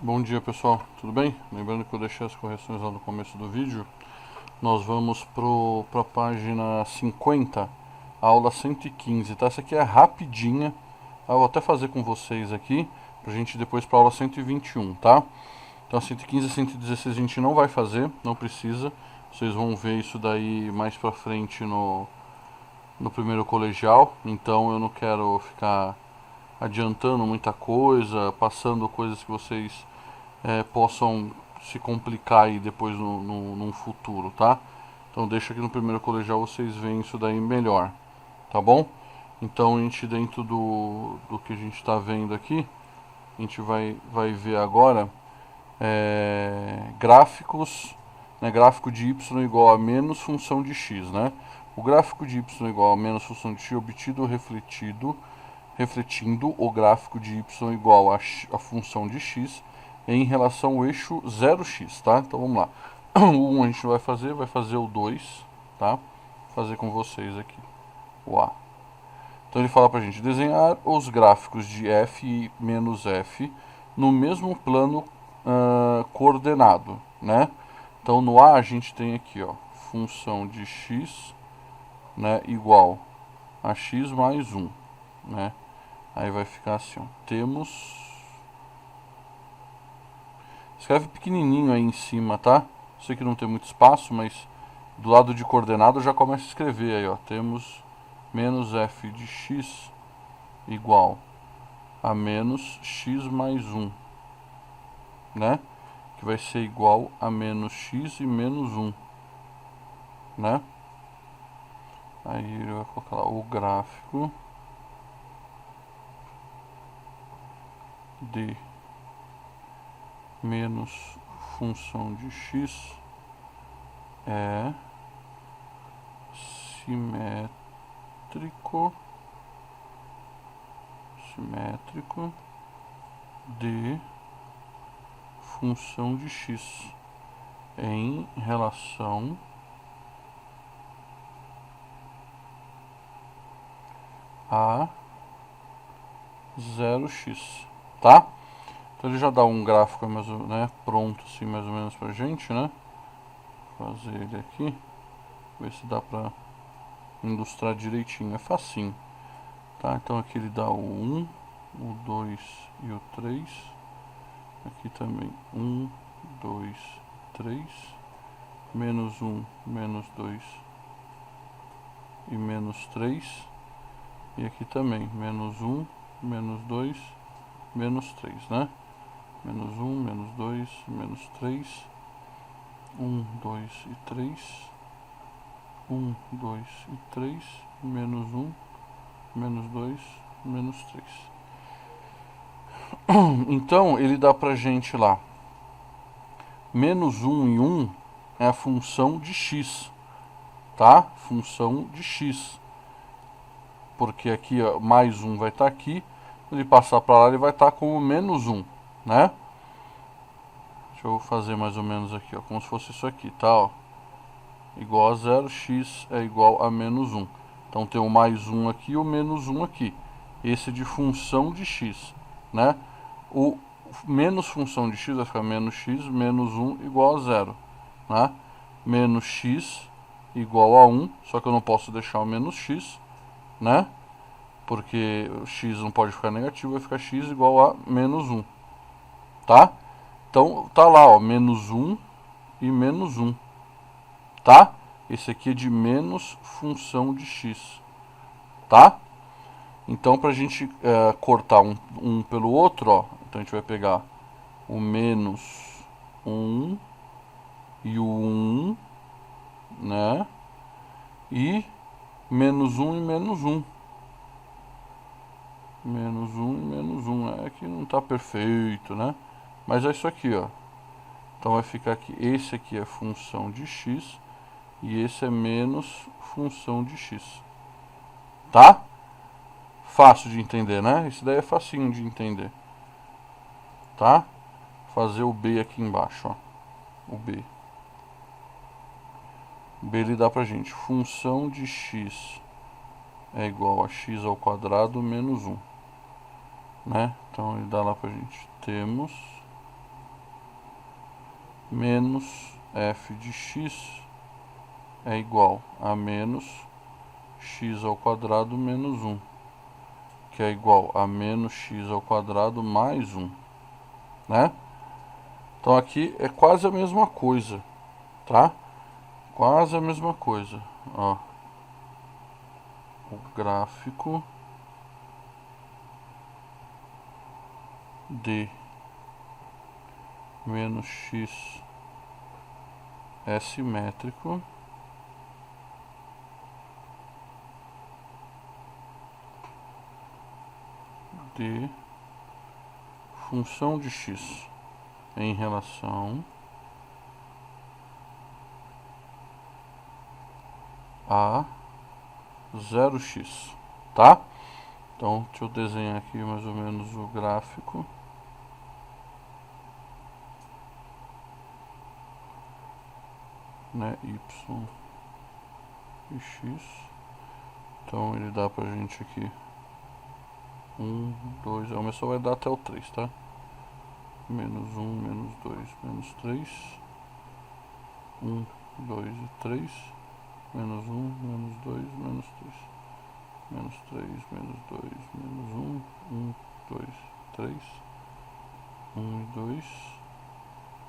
Bom dia, pessoal, tudo bem? Lembrando que eu deixei as correções lá no começo do vídeo. Nós vamos para a página 50, aula 115, tá? Essa aqui é rapidinha, eu vou até fazer com vocês aqui, pra gente ir depois para aula 121, tá? Então a 115 e 116 a gente não vai fazer, não precisa. Vocês vão ver isso daí mais pra frente no primeiro colegial, então eu não quero ficar adiantando muita coisa, passando coisas que vocês possam se complicar aí depois num futuro, tá? Então deixa aqui no primeiro colegial vocês veem isso daí melhor, tá bom? Então a gente dentro do que a gente está vendo aqui, a gente vai ver agora gráficos, né, gráfico de y igual a menos função de x, né? O gráfico de y igual a menos função de x obtido ou refletindo o gráfico de y igual a função de x em relação ao eixo 0x, tá? Então vamos lá. O 1 a gente não vai fazer o 2, tá? Vou fazer com vocês aqui, o A. Então ele fala pra gente desenhar os gráficos de f e menos f no mesmo plano coordenado, né? Então no A a gente tem aqui, ó, função de x, né, igual a x mais 1, né? Aí vai ficar assim, ó, temos... Escreve pequenininho aí em cima, tá? Sei que não tem muito espaço, mas do lado de coordenado eu já começo a escrever aí, ó. Temos menos f de x igual a menos x mais 1, né? Que vai ser igual a menos x e menos 1, né? Aí ele vai colocar lá o gráfico de menos função de x é simétrico de função de x em relação a 0x, tá? Então ele já dá um gráfico mais, né, pronto assim mais ou menos pra gente, né? Vou fazer ele aqui, ver se dá pra ilustrar direitinho, é facinho, tá? Então aqui ele dá o 1, o 2 e o 3, aqui também 1, 2, 3, menos 1, menos 2 e menos 3, e aqui também menos 1, menos 2, menos 3, né? Menos 1, menos 2, menos 3, 1, 2 e 3, 1, 2 e 3, menos 1, menos 2, menos 3. Então ele dá pra gente lá, menos 1 e 1 é a função de x, tá? Função de x. Porque aqui, ó, mais 1 vai estar aqui, ele passar para lá ele vai estar como menos 1, né? Deixa eu fazer mais ou menos aqui, ó, como se fosse isso aqui, tá? Ó, igual a 0, x é igual a menos 1. Então tem o mais 1 aqui e o menos 1 aqui. Esse é de função de x, né? O menos função de x vai ficar menos x menos 1 igual a 0, né? Menos x igual a 1, só que eu não posso deixar o menos x, né? Porque o x não pode ficar negativo, vai ficar x igual a menos 1, tá? Então tá lá, ó, menos 1 e menos 1, tá? Esse aqui é de menos função de x, tá? Então pra gente cortar um pelo outro, ó, então a gente vai pegar o menos 1 e o 1, né? E menos 1 e menos 1. Menos 1 e menos 1. É que não tá perfeito, né? Mas é isso aqui, ó. Então vai ficar aqui, esse aqui é função de x e esse é menos função de x. Tá? Fácil de entender, né? Isso daí é facinho de entender. Tá? Fazer o B aqui embaixo, ó. O B. O B ele dá pra gente, função de x é igual a x ao quadrado menos 1. Né? Então ele dá lá pra gente, temos menos f de x é igual a menos x ao quadrado menos 1, que é igual a menos x ao quadrado mais 1, né? Então aqui é quase a mesma coisa, tá? Quase a mesma coisa, ó. O gráfico de menos x é simétrico de função de x em relação a 0x, tá? Então, deixa eu desenhar aqui mais ou menos o gráfico. Né, y e x. Então, ele dá pra gente aqui 1, 2, o meu só vai dar até o 3, tá? Menos 1, menos 2, menos 3. 1, 2 e 3. Menos 1, menos 2, menos 3. Menos 3, menos 2, menos 1. 1, 2, 3. 1 e 2.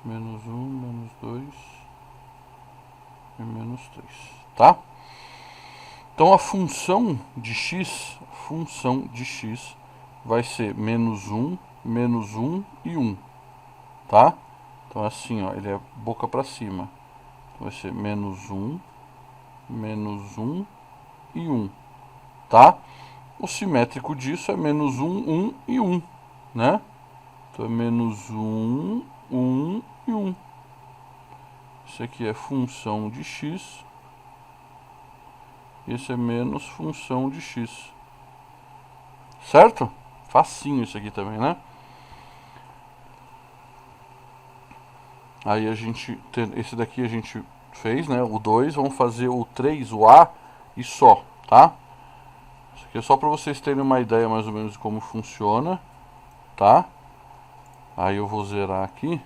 Menos 1, menos 2 e menos 3, tá? Então a função de x vai ser menos 1 e 1, tá? Então assim, ó, ele é boca para cima. Então vai ser menos 1 e 1, tá? O simétrico disso é menos 1, 1 e 1, né? Então é menos 1, 1 e 1. Isso aqui é função de x. Esse é menos função de x. Certo? Facinho isso aqui também, né? Aí a gente, esse daqui a gente fez, né? O 2, vamos fazer o 3, o A e só, tá? Isso aqui é só para vocês terem uma ideia mais ou menos de como funciona, tá? Aí eu vou zerar aqui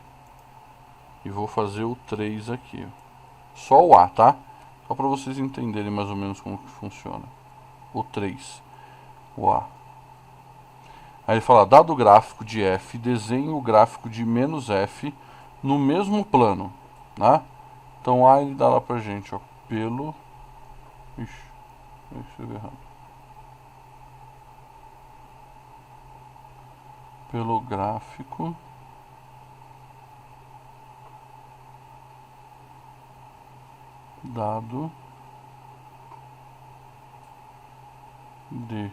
e vou fazer o 3 aqui, ó. Só o A, tá? Só para vocês entenderem mais ou menos como que funciona. O 3, o A. Aí ele fala, dado o gráfico de f, desenhe o gráfico de menos f no mesmo plano, né? Então A ele dá lá pra gente, ó, pelo... Ixi, eu escrevi errado. Pelo gráfico dado de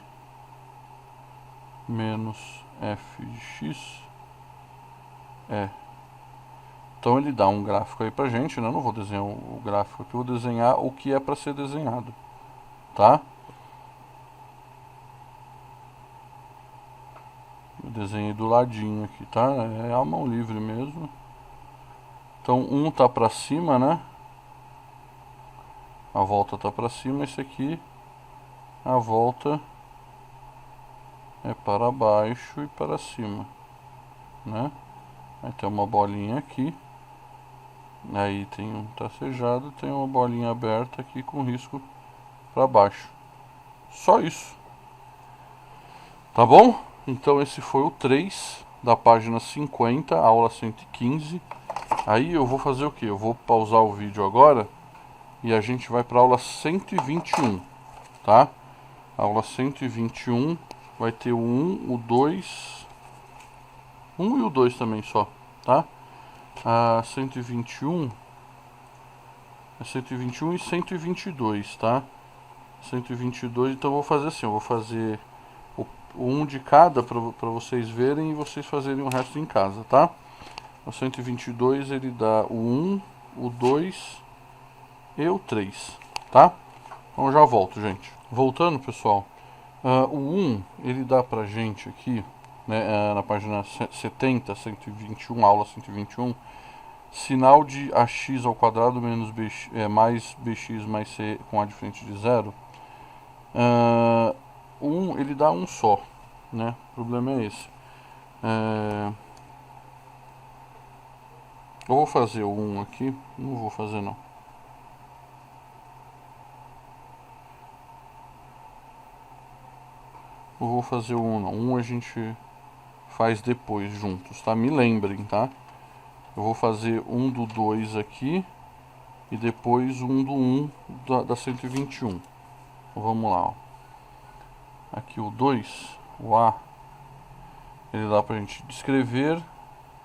menos f de x é. Então ele dá um gráfico aí pra gente, né? Eu não vou desenhar o gráfico aqui, eu vou desenhar o que é para ser desenhado, tá? Eu desenhei do ladinho aqui, tá? É a mão livre mesmo. Então 1 tá pra cima, né? A volta tá pra cima, esse aqui, a volta é para baixo e para cima, né? Aí tem uma bolinha aqui. Aí tem um tracejado, tem uma bolinha aberta aqui com risco para baixo. Só isso. Tá bom? Então esse foi o 3 da página 50, aula 115. Aí eu vou fazer o que? Eu vou pausar o vídeo agora e a gente vai para aula 121, tá? Aula 121 vai ter o 1, o 2, 1 e o 2 também só, tá? A 121 é 121 e 122, tá? 122, então eu vou fazer assim, eu vou fazer o 1 de cada para vocês verem e vocês fazerem o resto em casa, tá? O 122 ele dá o 1, o 2 e o 3, tá? Então eu já volto, gente. Voltando, pessoal, o 1 ele dá pra gente aqui, né, na página 70, 121, aula 121, sinal de ax ao quadrado menos bx, mais bx mais c com a de frente de zero. 1 ele dá um só, né? O problema é esse. Eu vou fazer o 1 aqui. Não vou fazer não. Eu vou fazer o 1 não. 1 a gente faz depois juntos, tá? Me lembrem, tá? Eu vou fazer um do 2 aqui e depois um do 1 da 121. Então, vamos lá, ó. Aqui o 2, o A, ele dá pra gente descrever,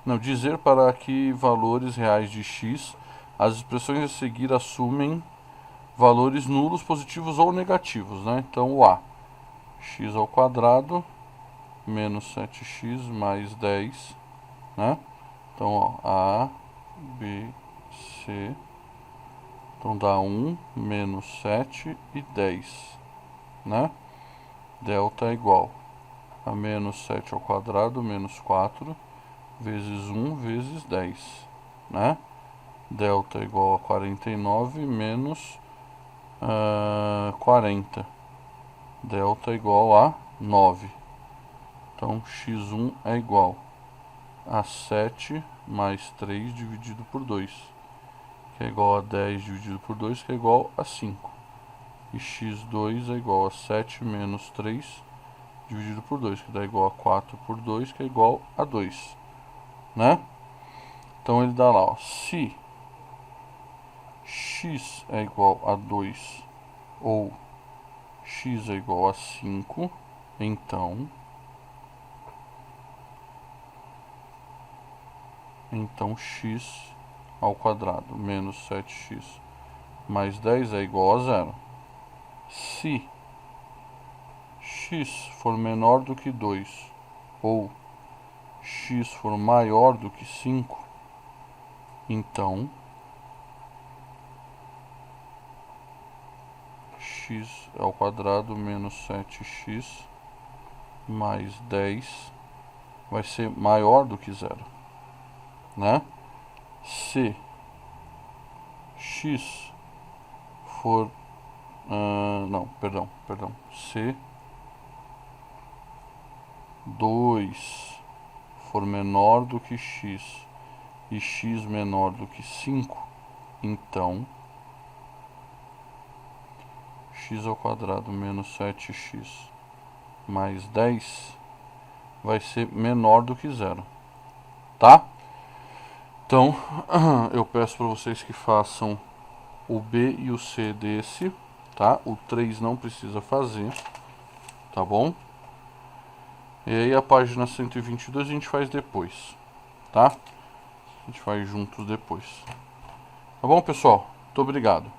não, dizer para que valores reais de x as expressões a seguir assumem valores nulos, positivos ou negativos, né? Então o A, x ao quadrado menos 7x mais 10, né? Então, ó, A, B, C. Então dá 1 menos 7 e 10, né? Delta é igual a menos 7 ao quadrado menos 4 vezes 1 vezes 10, né? Delta é igual a 49 menos 40. Delta é igual a 9. Então x1 é igual a 7 mais 3 dividido por 2, que é igual a 10 dividido por 2, que é igual a 5. E x2 é igual a 7 menos 3 dividido por 2, que dá igual a 4 por 2, que é igual a 2, né? Então ele dá lá, ó, se x é igual a 2 ou x é igual a 5, então x ao quadrado menos 7x mais 10 é igual a 0. Se x for menor do que 2 ou x for maior do que 5, então x ao quadrado menos 7x mais 10 vai ser maior do que 0, né? Se x for... não, perdão. Se 2 for menor do que x e x menor do que 5, então x ao quadrado menos 7x mais 10 vai ser menor do que 0, tá? Então, eu peço para vocês que façam o B e o C desse, tá? O 3 não precisa fazer, tá bom? E aí a página 122 a gente faz depois, tá? A gente faz juntos depois. Tá bom, pessoal? Muito obrigado.